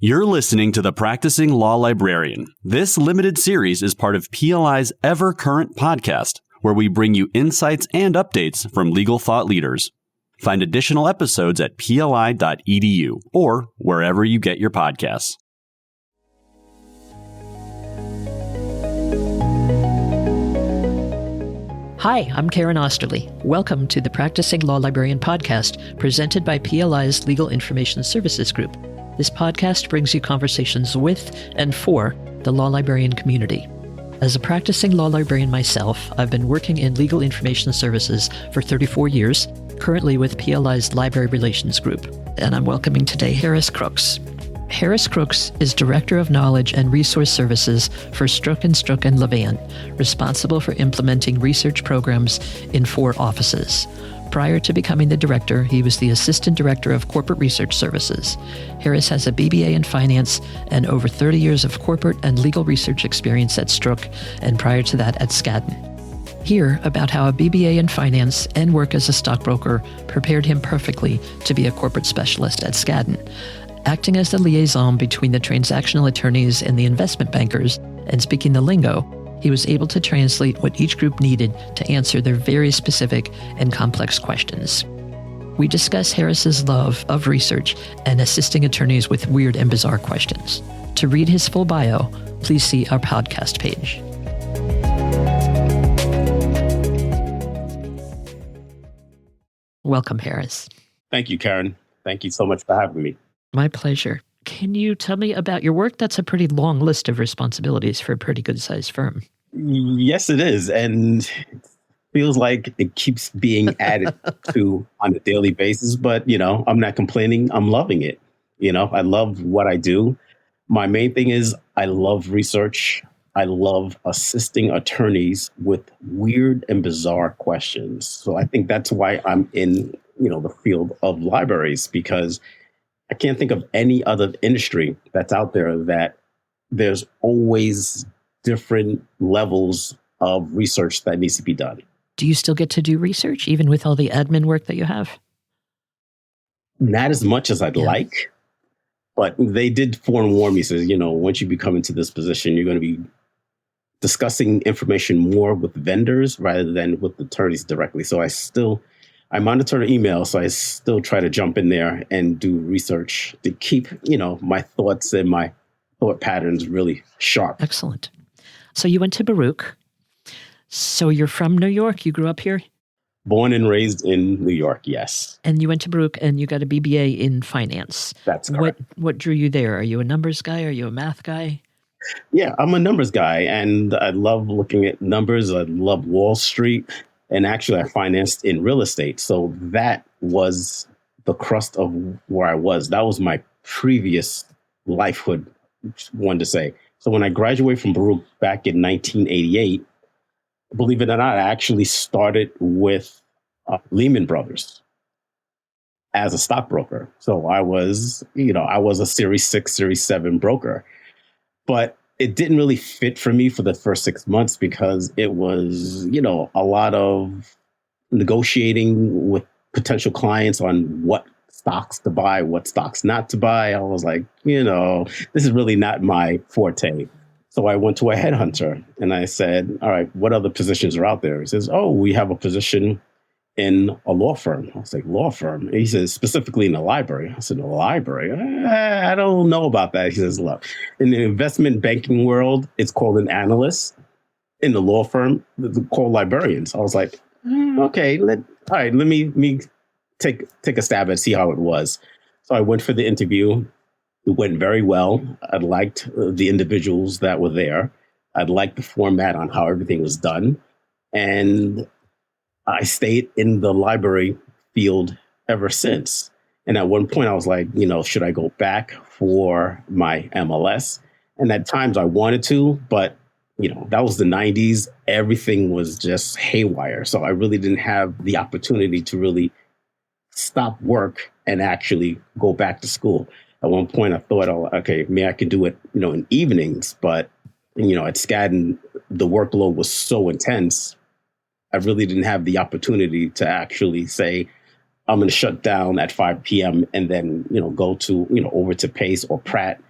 You're listening to the Practising Law Librarian. This limited series is part of PLI's Ever Current podcast, where we bring you insights and updates from legal thought leaders. Find additional episodes at pli.edu or wherever you get your podcasts. Hi, I'm Karen Osterly. Welcome to the Practising Law Librarian podcast presented by PLI's Legal Information Services Group. This podcast brings you conversations with and for the law librarian community. As a practicing law librarian myself, I've been working in legal information services for 34 years, currently with PLI's Library Relations Group, and I'm welcoming today Harris Crooks. Harris Crooks is Director of Knowledge and Resource Services for Stroock & Levan, responsible for implementing research programs in 4 offices. Prior to becoming the director, he was the Assistant Director of Corporate Research Services. Harris has a BBA in Finance and over 30 years of corporate and legal research experience at Stroock, and prior to that at Skadden. Hear about how a BBA in Finance and work as a stockbroker prepared him perfectly to be a corporate specialist at Skadden, acting as the liaison between the transactional attorneys and the investment bankers, and speaking the lingo. He was able to translate what each group needed to answer their very specific and complex questions. We discuss Harris's love of research and assisting attorneys with weird and bizarre questions. To read his full bio, please see our podcast page. Welcome, Harris. Thank you, Karen. Thank you so much for having me. My pleasure. Can you tell me about your work? That's a pretty long list of responsibilities for a pretty good-sized firm. Yes, it is. And it feels like it keeps being added to on a daily basis. But, I'm not complaining. I'm loving it. I love what I do. My main thing is I love research. I love assisting attorneys with weird and bizarre questions. So I think that's why I'm in, the field of libraries, because I can't think of any other industry that's out there that there's always different levels of research that needs to be done. Do you still get to do research, even with all the admin work that you have? Not as much as I'd like, but they did forewarn me, says, once you become into this position, you're going to be discussing information more with vendors rather than with attorneys directly. So I monitor the email, so I still try to jump in there and do research to keep, my thoughts and my thought patterns really sharp. Excellent. So you went to Baruch. So you're from New York? You grew up here? Born and raised in New York, yes. And you went to Baruch and you got a BBA in finance. That's correct. What drew you there? Are you a numbers guy? Are you a math guy? Yeah, I'm a numbers guy, and I love looking at numbers. I love Wall Street. And actually, I financed in real estate. So that was the crust of where I was. That was my previous lifehood, one to say. So when I graduated from Baruch back in 1988, believe it or not, I actually started with Lehman Brothers as a stockbroker. So I was a Series 6, Series 7 broker. But it didn't really fit for me for the first 6 months because it was, a lot of negotiating with potential clients on what stocks to buy, what stocks not to buy. I was like, this is really not my forte. So I went to a headhunter and I said, all right, what other positions are out there? He says, we have a position in a law firm. I was like, law firm? And he says, specifically in a library. I said, a library? I don't know about that. He says, look, in the investment banking world, it's called an analyst. In the law firm, it's called librarians. I was like, okay, let me take a stab and see how it was. So I went for the interview. It went very well. I liked the individuals that were there. I liked the format on how everything was done. And I stayed in the library field ever since. And at one point I was like, should I go back for my MLS? And at times I wanted to, but that was the 90s. Everything was just haywire. So I really didn't have the opportunity to really stop work and actually go back to school. At one point I thought, okay, maybe I could do it, in evenings, but at Skadden, the workload was so intense. I really didn't have the opportunity to actually say, I'm going to shut down at 5 p.m. and then, go to, over to Pace or Pratt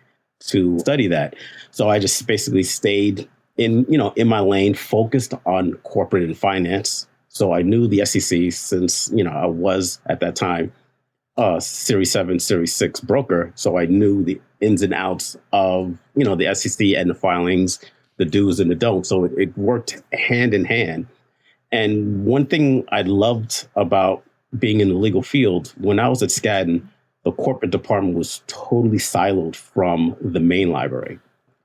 to study that. So I just basically stayed in my lane, focused on corporate and finance. So I knew the SEC since, I was at that time Series 7, Series 6 broker. So I knew the ins and outs of, the SEC and the filings, the do's and the don'ts. So it worked hand in hand. And one thing I loved about being in the legal field, when I was at Skadden, the corporate department was totally siloed from the main library.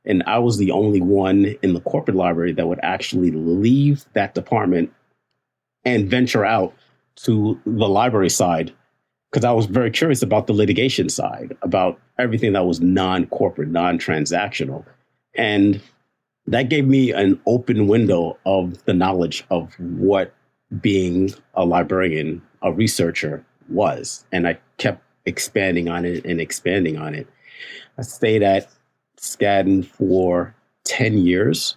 And I was the only one in the corporate library that would actually leave that department and venture out to the library side, because I was very curious about the litigation side, about everything that was non-corporate, non-transactional. And that gave me an open window of the knowledge of what being a librarian, a researcher was. And I kept expanding on it and expanding on it. I stayed at Skadden for 10 years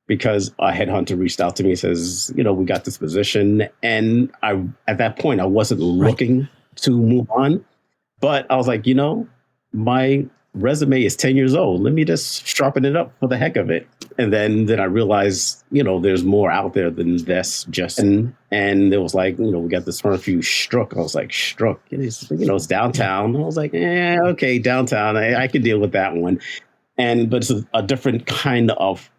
because a headhunter reached out to me and says, we got this position. And at that point, I wasn't looking to move on. But I was like, my resume is 10 years old. Let me just sharpen it up for the heck of it. And then I realized, there's more out there than this just. And it was like, we got this firm few Stroock. I was like, Stroock, it's downtown. I was like, okay, downtown. I can deal with that one. But it's a different kind of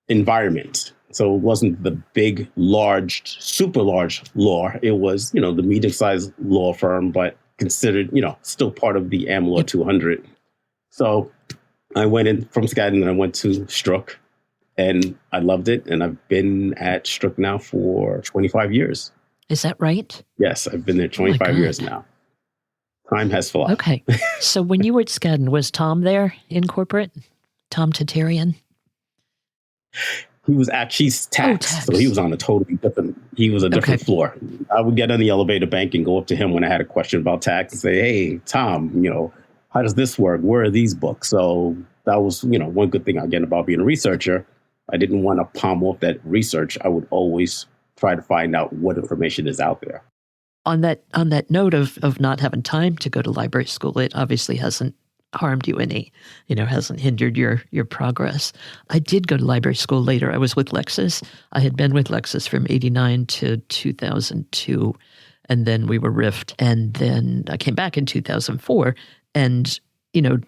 environment. So it wasn't the big, large, super large law. It was, the medium-sized law firm, but considered, still part of the AmLaw 200. So I went in from Skadden and I went to Stroock, and I loved it. And I've been at Stroock now for 25 years. Is that right? Yes, I've been there 25 years now. Time has flown. Okay. So when you were at Skadden, was Tom there in corporate? Tom Tatarian? He was actually tax. So he was on a totally different, different floor. I would get on the elevator bank and go up to him when I had a question about tax and say, hey, Tom, how does this work? Where are these books? So that was, one good thing again about being a researcher. I didn't want to palm off that research. I would always try to find out what information is out there. On that note of not having time to go to library school, it obviously hasn't harmed you any, hasn't hindered your progress. I did go to library school later. I was with Lexis. I had been with Lexis from 89 to 2002, and then we were riffed. And then I came back in 2004. And,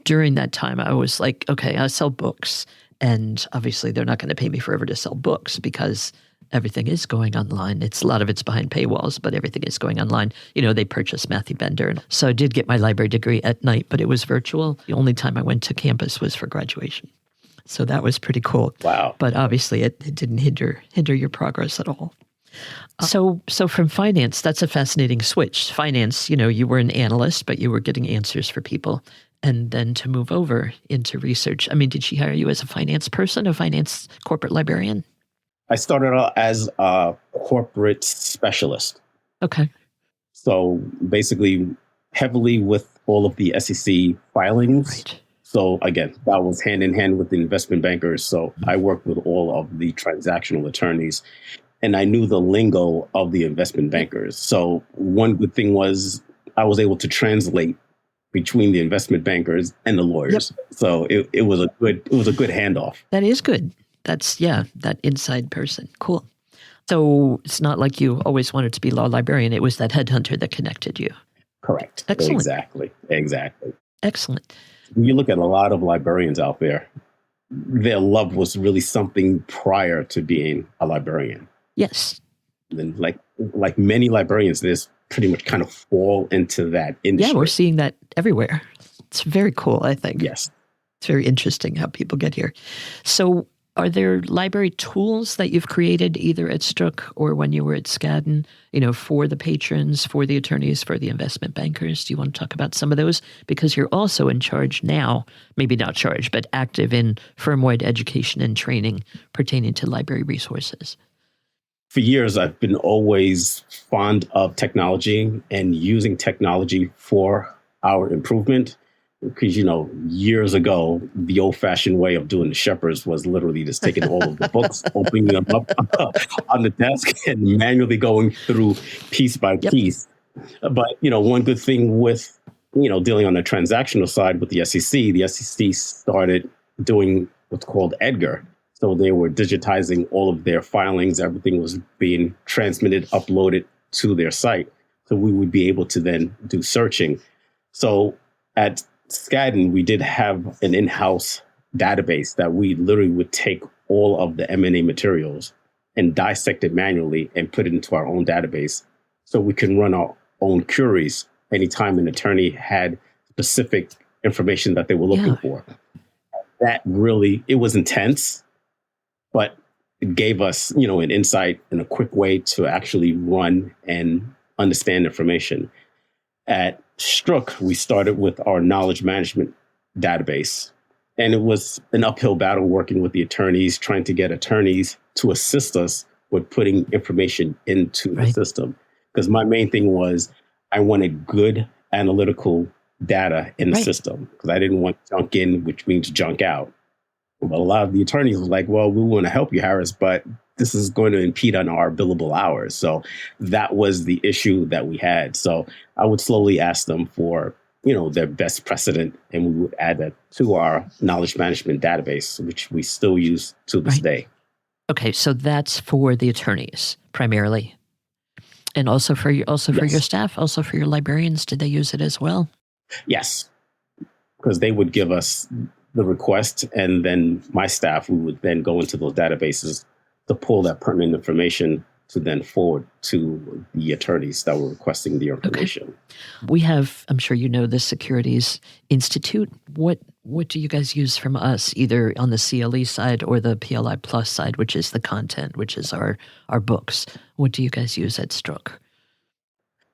during that time, I was like, okay, I sell books. And obviously they're not going to pay me forever to sell books because everything is going online. A lot of it's behind paywalls, but everything is going online. They purchased Matthew Bender. So I did get my library degree at night, but it was virtual. The only time I went to campus was for graduation. So that was pretty cool. Wow. But obviously it didn't hinder your progress at all. So from finance, that's a fascinating switch. Finance, you were an analyst, but you were getting answers for people. And then to move over into research. I mean, did she hire you as a finance person, a finance corporate librarian? I started out as a corporate specialist. Okay. So basically heavily with all of the SEC filings. Right. So again, that was hand in hand with the investment bankers. So I worked with all of the transactional attorneys and I knew the lingo of the investment bankers. So one good thing was I was able to translate between the investment bankers and the lawyers. Yep. So it was a good handoff. That is good. That's, that inside person. Cool. So it's not like you always wanted to be law librarian. It was that headhunter that connected you. Correct. Excellent. Exactly. Excellent. When you look at a lot of librarians out there, their love was really something prior to being a librarian. Yes. And like many librarians, there's pretty much kind of fall into that industry. Yeah, we're seeing that everywhere. It's very cool, I think. Yes. It's very interesting how people get here. So are there library tools that you've created either at Stroock or when you were at Skadden, for the patrons, for the attorneys, for the investment bankers? Do you want to talk about some of those? Because you're also in charge now, maybe not charged, but active in firm-wide education and training pertaining to library resources. For years, I've been always fond of technology and using technology for our improvement. Because, years ago, the old-fashioned way of doing the Shepherds was literally just taking all of the books, opening them up on the desk and manually going through piece by piece. But, one good thing with, dealing on the transactional side with the SEC started doing what's called Edgar. So they were digitizing all of their filings. Everything was being transmitted, uploaded to their site. So we would be able to then do searching. So at Skadden, we did have an in-house database that we literally would take all of the M&A materials and dissect it manually and put it into our own database so we can run our own queries anytime an attorney had specific information that they were looking for. That really, it was intense, but it gave us, an insight and a quick way to actually run and understand information. At Stroock, we started with our knowledge management database. And it was an uphill battle working with the attorneys, trying to get attorneys to assist us with putting information into the system. Because my main thing was I wanted good analytical data in the system, because I didn't want junk in, which means junk out. But a lot of the attorneys were like, well, we want to help you, Harris, but this is going to impede on our billable hours. So that was the issue that we had. So I would slowly ask them for, their best precedent, and we would add that to our knowledge management database, which we still use to this day. Okay, so that's for the attorneys primarily, and also for your staff, also for your librarians. Did they use it as well? Yes, because they would give us the request, and then my staff, we would then go into those databases to pull that pertinent information to then forward to the attorneys that were requesting the information. Okay. We have, I'm sure you know, the Securities Institute. What do you guys use from us, either on the CLE side or the PLI Plus side, which is the content, which is our books? What do you guys use at Stroock?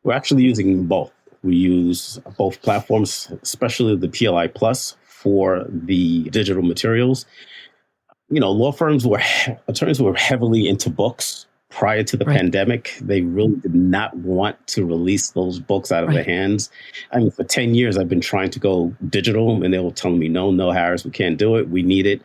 We're actually using both. We use both platforms, especially the PLI Plus for the digital materials. Attorneys were heavily into books. Prior to the pandemic, they really did not want to release those books out of their hands. I mean, for 10 years, I've been trying to go digital, and they were telling me, no, Harris, we can't do it. We need it.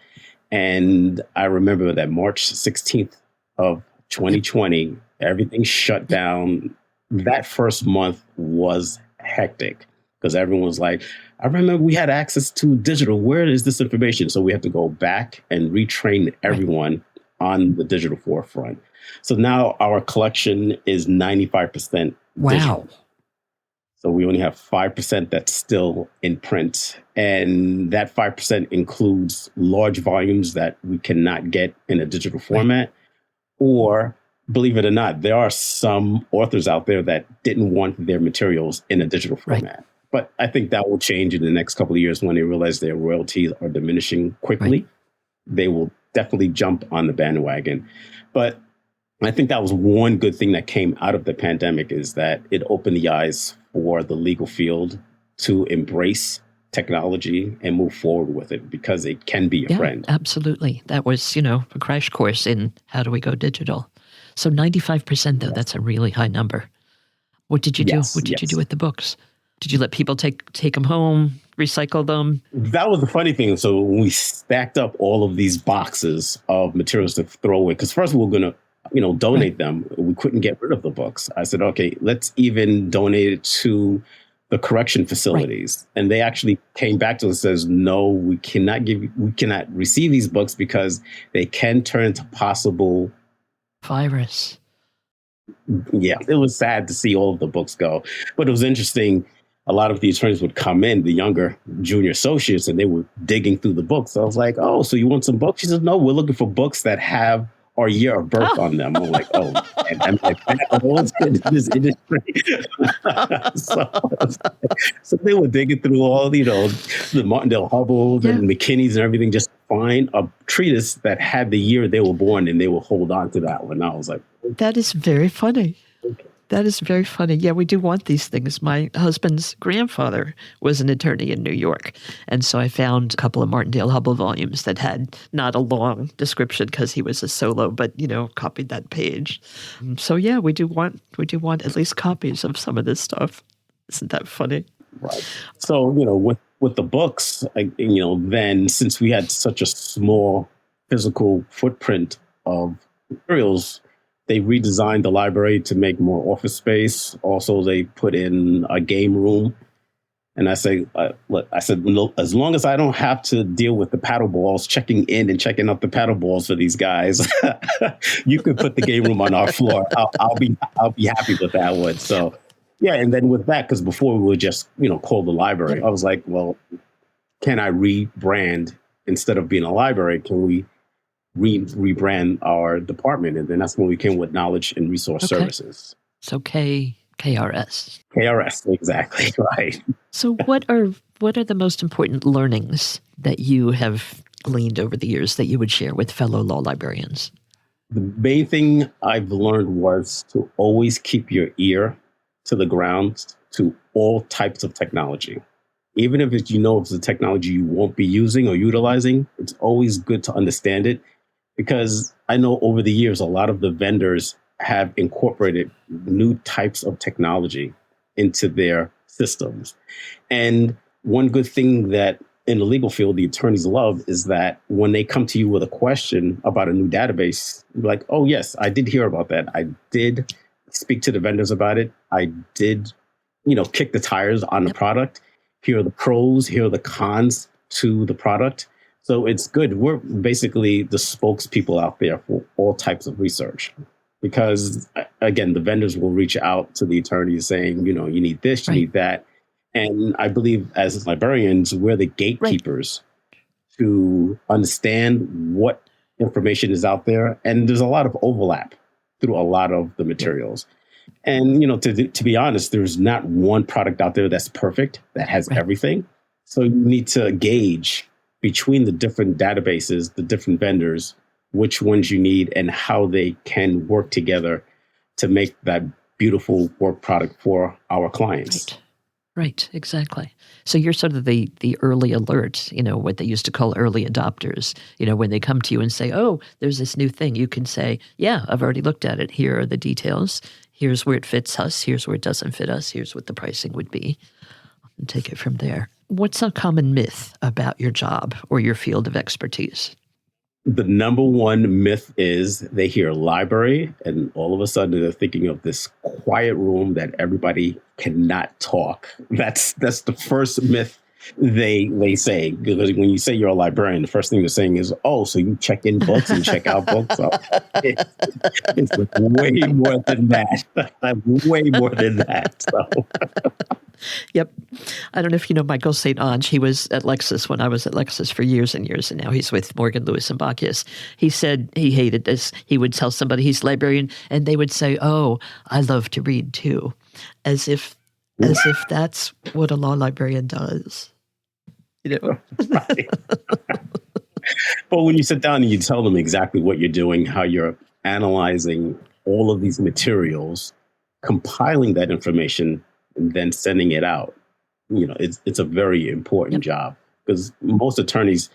And I remember that March 16th of 2020, everything shut down. That first month was hectic because everyone was like, I remember we had access to digital. Where is this information? So we have to go back and retrain everyone on the digital forefront. So now our collection is 95% digital. So we only have 5% that's still in print. And that 5% includes large volumes that we cannot get in a digital format. Or, believe it or not, there are some authors out there that didn't want their materials in a digital format. But I think that will change in the next couple of years when they realize their royalties are diminishing quickly. They will definitely jump on the bandwagon. But I think that was one good thing that came out of the pandemic, is that it opened the eyes for the legal field to embrace technology and move forward with it, because it can be a friend. Absolutely. That was, a crash course in how do we go digital. So 95%, though, that's a really high number. What did you do? What did you do with the books? Did you let people take them home, recycle them? That was the funny thing. So when we stacked up all of these boxes of materials to throw away, because first we were going to donate them. We couldn't get rid of the books. I said, okay, let's even donate it to the correction facilities. And they actually came back to us and says, no, we cannot receive these books because they can turn into possible virus. Yeah, it was sad to see all of the books go, but it was interesting. A lot of the attorneys would come in, the younger junior associates, and they were digging through the books. So I was like, oh, so you want some books? She said, no, we're looking for books that have our year of birth on them. I'm like, oh, and I'm like, what's good in this industry? so they were digging through all, the Martindale Hubbles and McKinney's and everything, just find a treatise that had the year they were born, and they will hold on to that one. I was like, that is very funny. Okay. That is very funny. Yeah, we do want these things. My husband's grandfather was an attorney in New York. And so I found a couple of Martindale Hubble volumes that had not a long description because he was a solo, but, copied that page. So yeah, we do want at least copies of some of this stuff. Isn't that funny? Right. So, with the books, then since we had such a small physical footprint of materials, They redesigned the library to make more office space. Also, they put in a game room. And I said, look, as long as I don't have to deal with the paddle balls, checking in and checking out the paddle balls for these guys, you could put the game room on our floor. I'll be happy with that one. So, yeah. And then with that, because before we would just, call the library, I was like, well, can I rebrand instead of being a library? Can we rebrand our department? And then that's when we came with Knowledge and Resource Services. So KRS. KRS, exactly, right. So what are the most important learnings that you have gleaned over the years that you would share with fellow law librarians? The main thing I've learned was to always keep your ear to the ground to all types of technology. Even if it's a technology you won't be using or utilizing, it's always good to understand it, because I know over the years, a lot of the vendors have incorporated new types of technology into their systems. And one good thing that in the legal field, the attorneys love is that when they come to you with a question about a new database, you're like, oh, yes, I did hear about that. I did speak to the vendors about it. I did, kick the tires on the product. Here are the pros, here are the cons to the product. So it's good. We're basically the spokespeople out there for all types of research. Because, again, the vendors will reach out to the attorneys saying, you need this, you need that. And I believe as librarians, we're the gatekeepers to understand what information is out there. And there's a lot of overlap through a lot of the materials. And, to be honest, there's not one product out there that's perfect, that has everything. So you need to gauge between the different databases, the different vendors, which ones you need and how they can work together to make that beautiful work product for our clients. Right, exactly. So you're sort of the early alert, what they used to call early adopters. When they come to you and say, oh, there's this new thing, you can say, yeah, I've already looked at it. Here are the details. Here's where it fits us. Here's where it doesn't fit us. Here's what the pricing would be. And take it from there. What's a common myth about your job or your field of expertise? The number one myth is they hear library and all of a sudden they're thinking of this quiet room that everybody cannot talk. That's the first myth they say, because when you say you're a librarian, the first thing they're saying is, oh, so you check in books and check out books. So it's way more than that. Way more than that. So. Yep. I don't know if you know Michael St. Onge. He was at Lexis when I was at Lexis for years and years, and now he's with Morgan, Lewis, and Bacchus. He said he hated this. He would tell somebody he's a librarian, and they would say, oh, I love to read too, as if that's what a law librarian does. Right. But when you sit down and you tell them exactly what you're doing, how you're analyzing all of these materials, compiling that information, and then sending it out, it's a very important job, because most attorneys,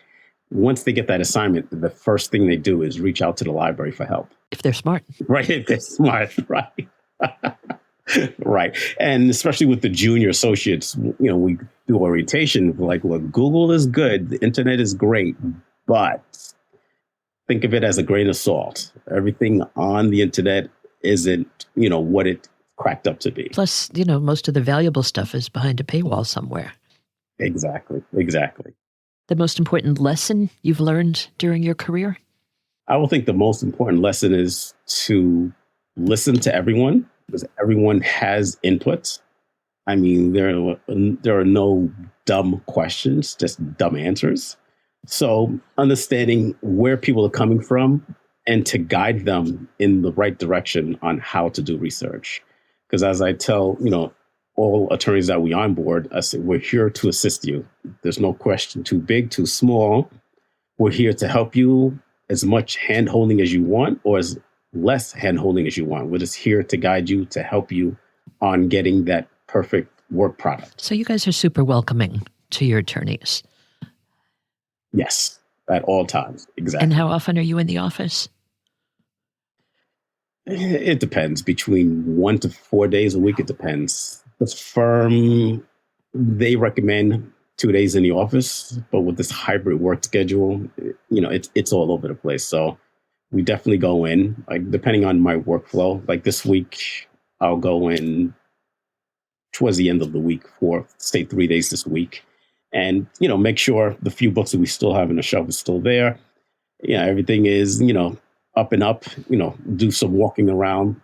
once they get that assignment, the first thing they do is reach out to the library for help. If they're smart. Right. If they're smart. Right. Right. And especially with the junior associates, we do orientation. Like, look, Google is good. The internet is great, but think of it as a grain of salt. Everything on the internet isn't, what it cracked up to be. Plus, most of the valuable stuff is behind a paywall somewhere. Exactly. The most important lesson you've learned during your career? I will think the most important lesson is to listen to everyone, because everyone has input. I mean, there are no dumb questions, just dumb answers. So understanding where people are coming from and to guide them in the right direction on how to do research. Because as I tell, all attorneys that we onboard, I say, we're here to assist you. There's no question too big, too small. We're here to help you as much hand-holding as you want or as less hand-holding as you want. We're just here to guide you, to help you on getting that perfect work product. So you guys are super welcoming to your attorneys. Yes, at all times. Exactly. And how often are you in the office? It depends. Between 1 to 4 days a week, it depends. The firm, they recommend 2 days in the office, but with this hybrid work schedule, it's all over the place. So we definitely go in, like depending on my workflow. Like this week, I'll go in towards the end of the week for say 3 days this week, and make sure the few books that we still have in the shelf is still there. Everything is up and up. Do some walking around,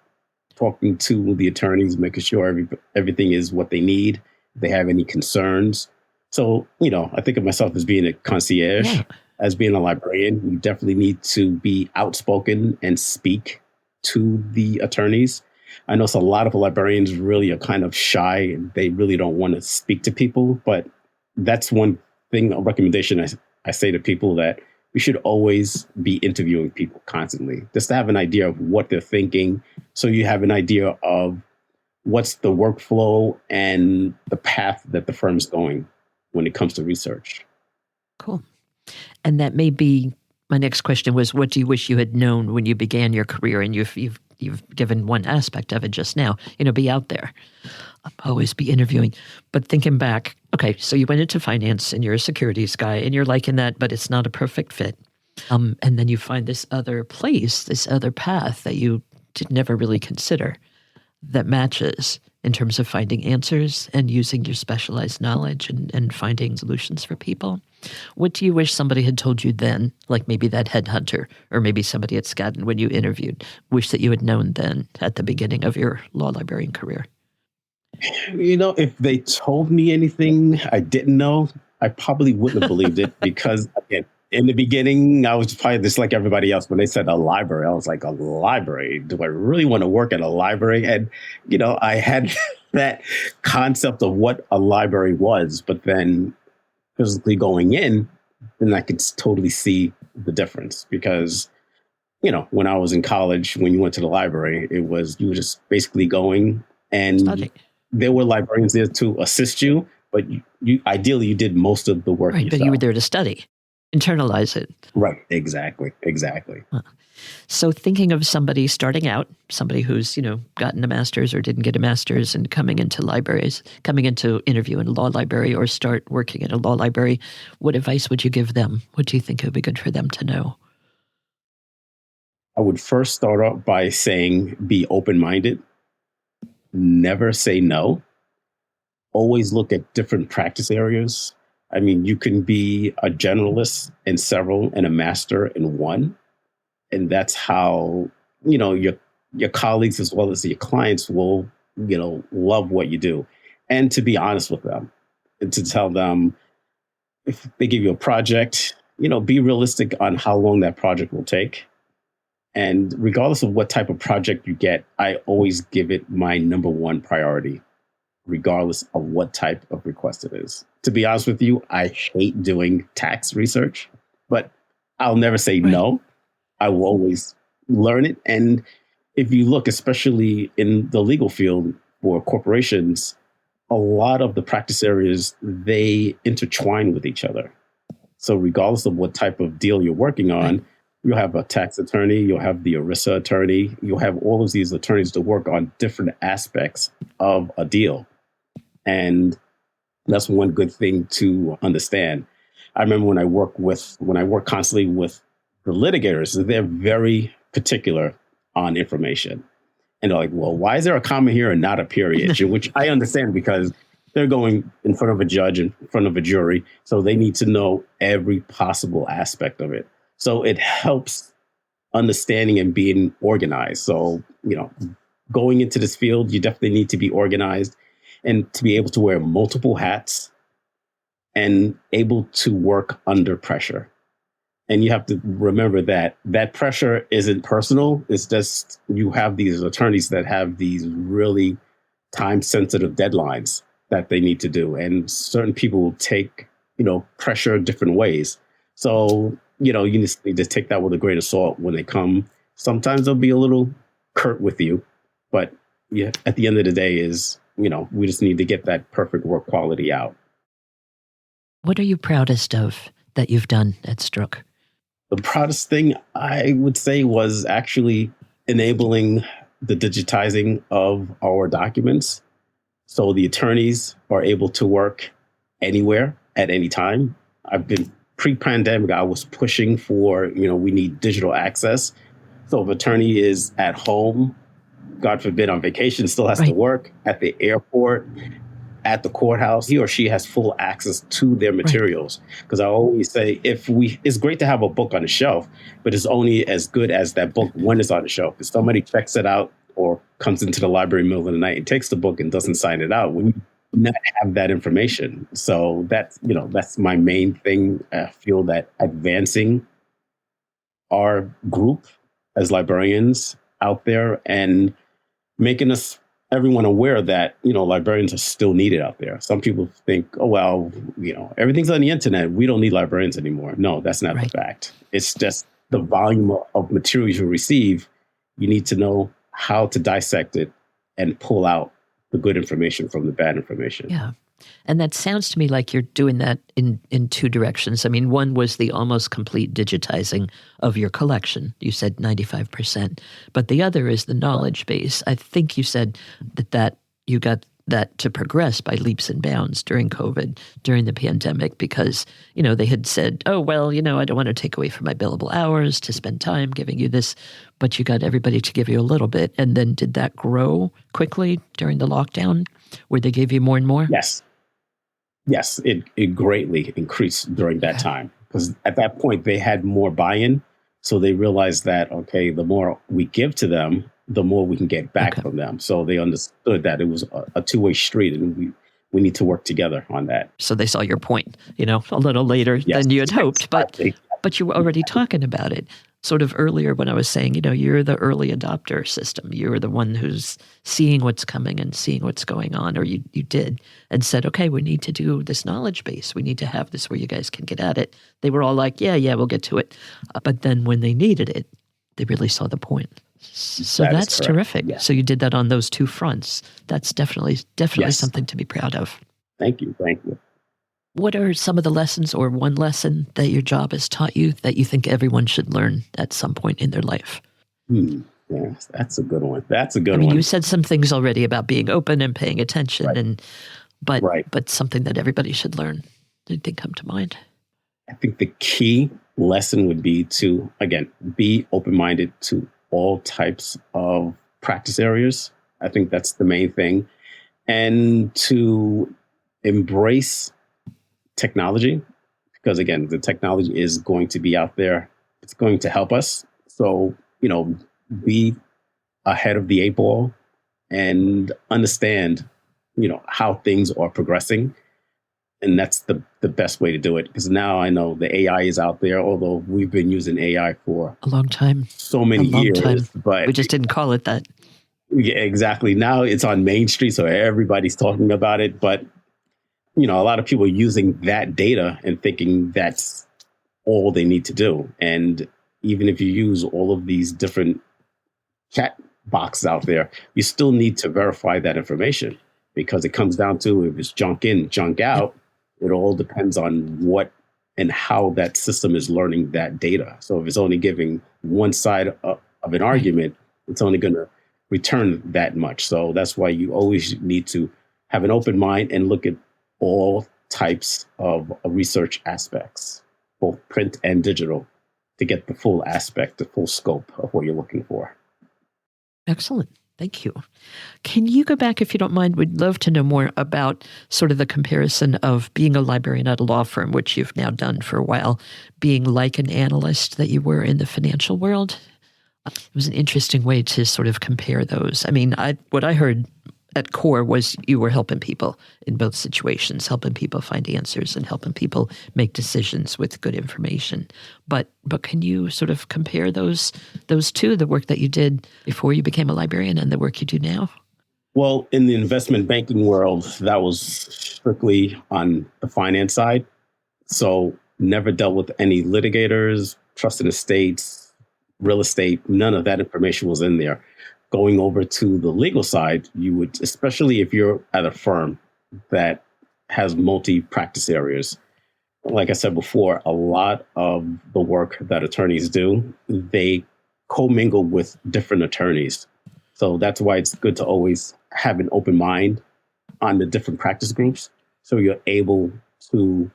talking to the attorneys, making sure everything is what they need. If they have any concerns. So, I think of myself as being a concierge, as being a librarian. You definitely need to be outspoken and speak to the attorneys. I know a lot of librarians really are kind of shy and they really don't want to speak to people. But that's one thing, a recommendation I say to people, that we should always be interviewing people constantly, just to have an idea of what they're thinking. So you have an idea of what's the workflow and the path that the firm's going when it comes to research. Cool. And that may be my next question was, what do you wish you had known when you began your career? And you've given one aspect of it just now, be out there, always be interviewing. But thinking back, okay, so you went into finance and you're a securities guy and you're liking that, but it's not a perfect fit. And then you find this other place, this other path that you did never really consider that matches in terms of finding answers and using your specialized knowledge and finding solutions for people. What do you wish somebody had told you then, like maybe that headhunter or maybe somebody at Skadden when you interviewed, wish that you had known then at the beginning of your law librarian career? If they told me anything I didn't know, I probably wouldn't have believed it because, again, in the beginning, I was probably just like everybody else. When they said a library, I was like, a library? Do I really want to work at a library? And, I had that concept of what a library was, but then physically going in, then I could totally see the difference because, when I was in college, when you went to the library, you were just basically going and studying. There were librarians there to assist you, but you ideally you did most of the work right, yourself. But you were there to study. Internalize it. Right. Exactly. So thinking of somebody starting out, somebody who's, gotten a master's or didn't get a master's and coming into libraries, coming into interview in a law library or start working in a law library, what advice would you give them? What do you think would be good for them to know? I would first start off by saying, be open-minded. Never say no. Always look at different practice areas. I mean, you can be a generalist in several and a master in one. And that's how, your colleagues as well as your clients will, love what you do. And to be honest with them and to tell them if they give you a project, be realistic on how long that project will take. And regardless of what type of project you get, I always give it my number one priority, regardless of what type of request it is. To be honest with you, I hate doing tax research, but I'll never say no. I will always learn it. And if you look, especially in the legal field for corporations, a lot of the practice areas, they intertwine with each other. So regardless of what type of deal you're working on, you'll have a tax attorney, you'll have the ERISA attorney, you'll have all of these attorneys to work on different aspects of a deal. And that's one good thing to understand. I remember when I work constantly with the litigators, they're very particular on information. And they're like, well, why is there a comma here and not a period? Which I understand because they're going in front of a judge, in front of a jury. So they need to know every possible aspect of it. So it helps understanding and being organized. So, going into this field, you definitely need to be organized and to be able to wear multiple hats and able to work under pressure. And you have to remember that pressure isn't personal. It's just you have these attorneys that have these really time-sensitive deadlines that they need to do. And certain people will take, pressure different ways. So, you just need to take that with a grain of salt when they come. Sometimes they'll be a little curt with you. But yeah, at the end of the day is, we just need to get that perfect work quality out. What are you proudest of that you've done at Stroock? The proudest thing I would say was actually enabling the digitizing of our documents. So the attorneys are able to work anywhere at any time. I've been pre-pandemic, I was pushing for, we need digital access. So if attorney is at home, God forbid on vacation, still has to work at the airport, at the courthouse, he or she has full access to their materials. Because I always say, it's great to have a book on the shelf, but it's only as good as that book when it's on the shelf. If somebody checks it out or comes into the library in the middle of the night and takes the book and doesn't sign it out, we not have that information. So that's my main thing. I feel that advancing our group as librarians out there and making everyone aware that, librarians are still needed out there. Some people think, oh, well, everything's on the internet. We don't need librarians anymore. No, that's not the fact. It's just the volume of materials you receive. You need to know how to dissect it and pull out the good information from the bad information. Yeah. And that sounds to me like you're doing that in two directions. I mean, one was the almost complete digitizing of your collection. You said 95%. But the other is the knowledge base. I think you said that you got that to progress by leaps and bounds during COVID, during the pandemic, because, they had said, oh, well, I don't want to take away from my billable hours to spend time giving you this, but you got everybody to give you a little bit. And then did that grow quickly during the lockdown where they gave you more and more? Yes, it greatly increased during that time, because at that point they had more buy-in. So they realized that, okay, the more we give to them, the more we can get back from them. So they understood that it was a two-way street, and we need to work together on that. So they saw your point, a little later than you had hoped, but you were already talking about it. Sort of earlier when I was saying, you're the early adopter system. You're the one who's seeing what's coming and seeing what's going on, or you did, and said, okay, we need to do this knowledge base. We need to have this where you guys can get at it. They were all like, yeah, we'll get to it. But then when they needed it, they really saw the point. So that's terrific. Yeah. So you did that on those two fronts. That's definitely something to be proud of. Thank you. What are some of the lessons or one lesson that your job has taught you that you think everyone should learn at some point in their life? Yes, that's a good one. I mean, you said some things already about being open and paying attention, but something that everybody should learn. Did they come to mind? I think the key lesson would be to, again, be open-minded to all types of practice areas. I think that's the main thing. And to embrace technology, because again, the technology is going to be out there. It's going to help us. So, be ahead of the 8 ball and understand, how things are progressing. And that's the best way to do it. Because now I know the AI is out there, although we've been using AI for a long time, so many years, but we just didn't call it that. Yeah, exactly. Now it's on Main Street, so everybody's talking about it. But a lot of people are using that data and thinking that's all they need to do. And even if you use all of these different chat boxes out there, you still need to verify that information, because it comes down to, if it's junk in, junk out, it all depends on what and how that system is learning that data. So if it's only giving one side of an argument, it's only going to return that much. So that's why you always need to have an open mind and look at all types of research aspects, both print and digital, to get the full aspect, the full scope of what you're looking for. Excellent. Thank you. Can you go back, if you don't mind? We'd love to know more about sort of the comparison of being a librarian at a law firm, which you've now done for a while, being like an analyst that you were in the financial world. It was an interesting way to sort of compare those. I mean, what I heard at core was you were helping people in both situations, helping people find answers and helping people make decisions with good information. But can you sort of compare those two, the work that you did before you became a librarian and the work you do now? Well, in the investment banking world, that was strictly on the finance side. So never dealt with any litigators, trust and estates, real estate. None of that information was in there. Going over to the legal side, you would, especially if you're at a firm that has multi-practice areas, like I said before, a lot of the work that attorneys do, they commingle with different attorneys. So that's why it's good to always have an open mind on the different practice groups, so you're able to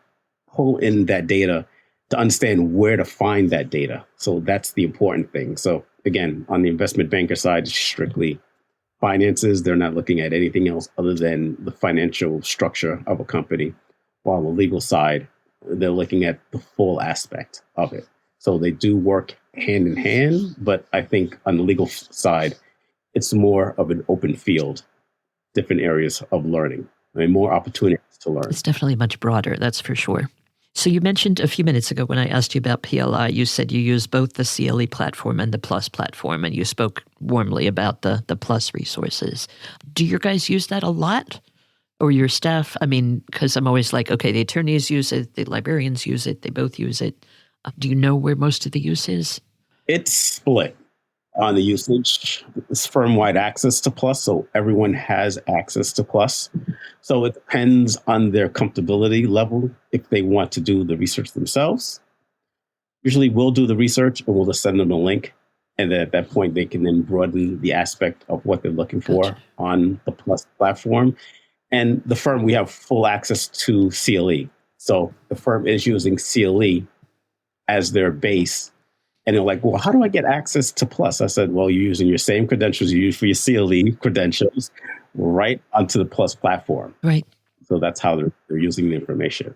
pull in that data to understand where to find that data. So that's the important thing. So again, on the investment banker side, it's strictly finances. They're not looking at anything else other than the financial structure of a company. While the legal side, they're looking at the full aspect of it. So they do work hand in hand, but I think on the legal side, it's more of an open field, different areas of learning, more opportunities to learn. It's definitely much broader, that's for sure. So you mentioned a few minutes ago when I asked you about PLI, you said you use both the CLE platform and the Plus platform, and you spoke warmly about the Plus resources. Do your guys use that a lot? Or your staff? I mean, because I'm always like, okay, the attorneys use it, the librarians use it, they both use it. Do you know where most of the use is? It's split on the usage. It's firm-wide access to Plus, so everyone has access to Plus. So it depends on their comfortability level if they want to do the research themselves. Usually we'll do the research and we'll just send them a link. And then at that point, they can then broaden the aspect of what they're looking for on the Plus platform. And the firm, we have full access to CLE. So the firm is using CLE as their base. And they're like, well, how do I get access to Plus? I said, well, you're using your same credentials you use for your CLE credentials right onto the Plus platform. Right. So that's how they're using the information.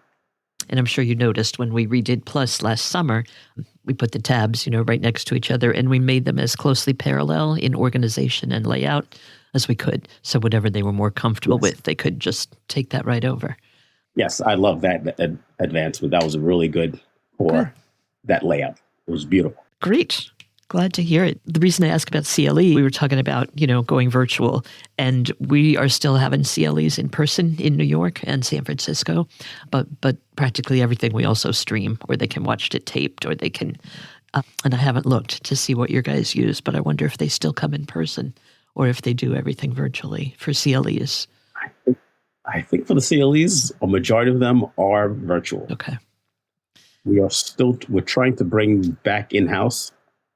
And I'm sure you noticed when we redid Plus last summer, we put the tabs, right next to each other, and we made them as closely parallel in organization and layout as we could. So whatever they were more comfortable with, they could just take that right over. Yes, I love that advancement. That was really good for that layout. It was beautiful. Great. Glad to hear it. The reason I ask about CLE, we were talking about, going virtual, and we are still having CLEs in person in New York and San Francisco, but practically everything we also stream, or they can watch it taped, or they can, and I haven't looked to see what your guys use, but I wonder if they still come in person or if they do everything virtually for CLEs. I think for the CLEs, a majority of them are virtual. Okay. We're trying to bring back in-house,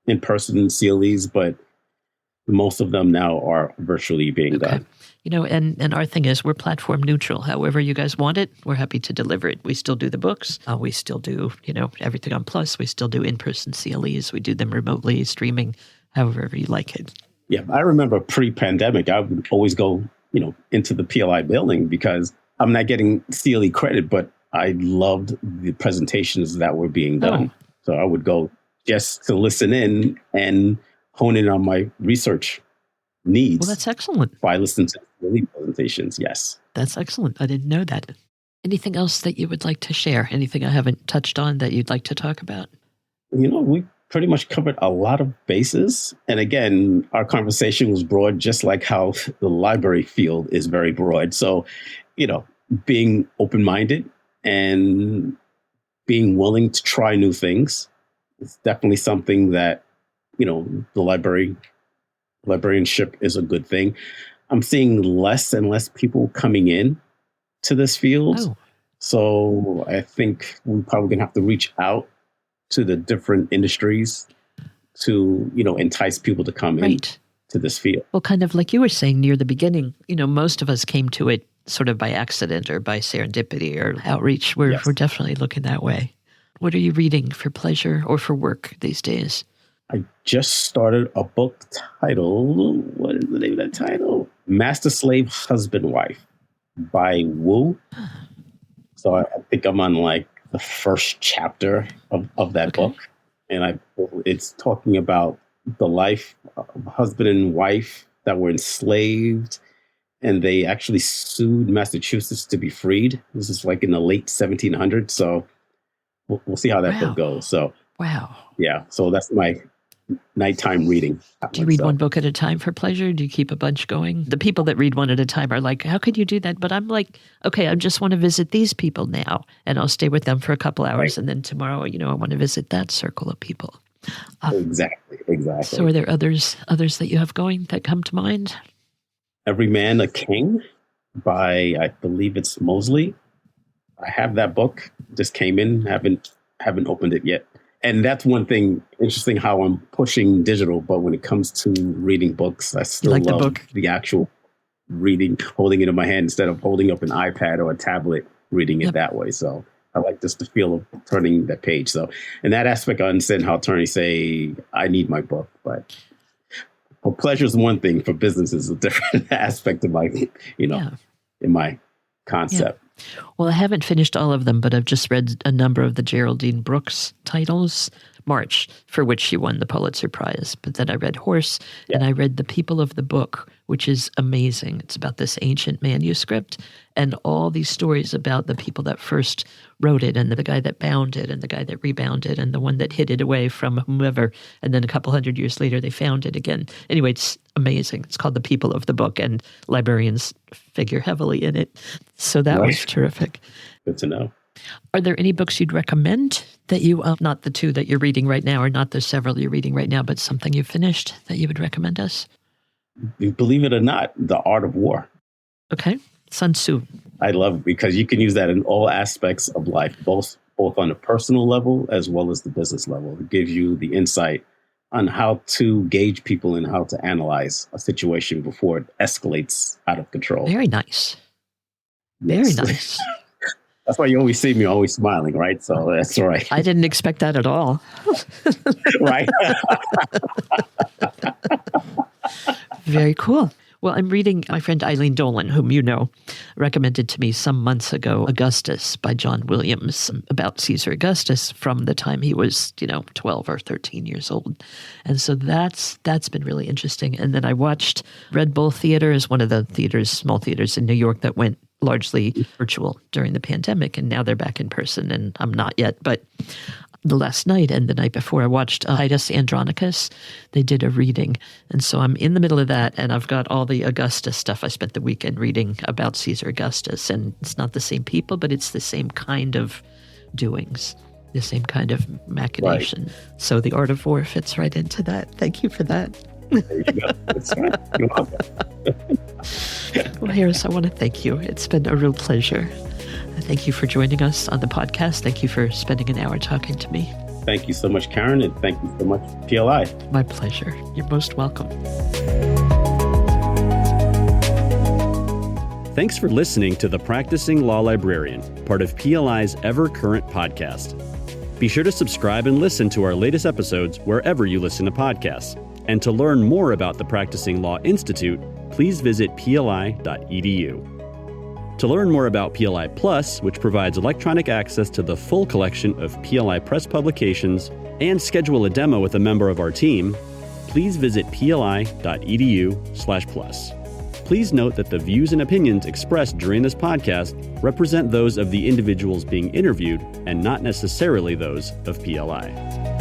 in-person CLEs, but most of them now are virtually being done. And our thing is we're platform neutral. However you guys want it, we're happy to deliver it. We still do the books. We still do, everything on Plus. We still do in-person CLEs. We do them remotely, streaming, however you like it. Yeah, I remember pre-pandemic, I would always go, into the PLI building because I'm not getting CLE credit, but I loved the presentations that were being done. Oh. So I would go just to listen in and hone in on my research needs. Well, that's excellent. By listening to CLE presentations, yes. That's excellent. I didn't know that. Anything else that you would like to share? Anything I haven't touched on that you'd like to talk about? We pretty much covered a lot of bases. And again, our conversation was broad, just like how the library field is very broad. So, being open-minded and being willing to try new things is definitely something that, the librarianship is a good thing. I'm seeing less and less people coming in to this field. Oh. So I think we're probably going to have to reach out to the different industries to, entice people to come in to this field. Well, kind of like you were saying near the beginning, most of us came to it sort of by accident or by serendipity or outreach. We're definitely looking that way. What are you reading for pleasure or for work these days? I just started a book titled, what is the name of that title? Master Slave Husband Wife by Wu. So I think I'm on the first chapter of that book. And it's talking about the life of husband and wife that were enslaved. And they actually sued Massachusetts to be freed. This is in the late 1700s. So we'll see how that book goes. So, yeah. So that's my nighttime reading. Do you read one book at a time for pleasure? Do you keep a bunch going? The people that read one at a time are like, how could you do that? But I'm like, okay, I just want to visit these people now. And I'll stay with them for a couple hours. Right. And then tomorrow, I want to visit that circle of people. Exactly. So are there others that you have going that come to mind? Every Man a King by, I believe it's Mosley. I have that book. Just came in. Haven't opened it yet. And that's one thing interesting how I'm pushing digital, but when it comes to reading books, I still love the actual reading, holding it in my hand instead of holding up an iPad or a tablet, reading it that way. So I like just the feel of turning that page. So in that aspect, I understand how attorneys say, I need my book. But for pleasure is one thing, for business is a different aspect of my, in my concept. Yeah. Well, I haven't finished all of them, but I've just read a number of the Geraldine Brooks titles. March, for which she won the Pulitzer Prize. But then I read Horse, and I read The People of the Book, which is amazing. It's about this ancient manuscript and all these stories about the people that first wrote it, and the guy that bound it, and the guy that rebound it, and the one that hid it away from whomever. And then a couple hundred years later, they found it again. Anyway, it's amazing. It's called The People of the Book, and librarians figure heavily in it. So that was terrific. Good to know. Are there any books you'd recommend that you, not the two that you're reading right now, or not the several you're reading right now, but something you finished that you would recommend us? Believe it or not, The Art of War. Okay. Sun Tzu. I love it because you can use that in all aspects of life, both on a personal level as well as the business level. It gives you the insight on how to gauge people and how to analyze a situation before it escalates out of control. Very nice. Very nice. That's why you always see me always smiling, right? So that's right. I didn't expect that at all. Right. Very cool. Well, I'm reading my friend Eileen Dolan, whom you know, recommended to me some months ago, Augustus by John Williams, about Caesar Augustus from the time he was, 12 or 13 years old. And so that's been really interesting. And then I watched Red Bull Theater, is one of the small theaters in New York that went largely virtual during the pandemic, and now they're back in person, and I'm not yet, but the last night and the night before I watched Titus Andronicus. They did a reading, and so I'm in the middle of that, and I've got all the Augustus stuff. I spent the weekend reading about Caesar Augustus, and it's not the same people, but it's the same kind of doings, the same kind of machination. Right. So The Art of War fits right into that. Thank you for that. There you go. That's right. You're welcome. Well, Harris, I want to thank you. It's been a real pleasure. Thank you for joining us on the podcast. Thank you for spending an hour talking to me. Thank you so much, Karen, and thank you so much, PLI. My pleasure. You're most welcome. Thanks for listening to the Practising Law Librarian, part of PLI's Ever Current podcast. Be sure to subscribe and listen to our latest episodes wherever you listen to podcasts. And to learn more about the Practising Law Institute, please visit pli.edu. To learn more about PLI Plus, which provides electronic access to the full collection of PLI Press publications, and schedule a demo with a member of our team, please visit pli.edu/plus. Please note that the views and opinions expressed during this podcast represent those of the individuals being interviewed and not necessarily those of PLI.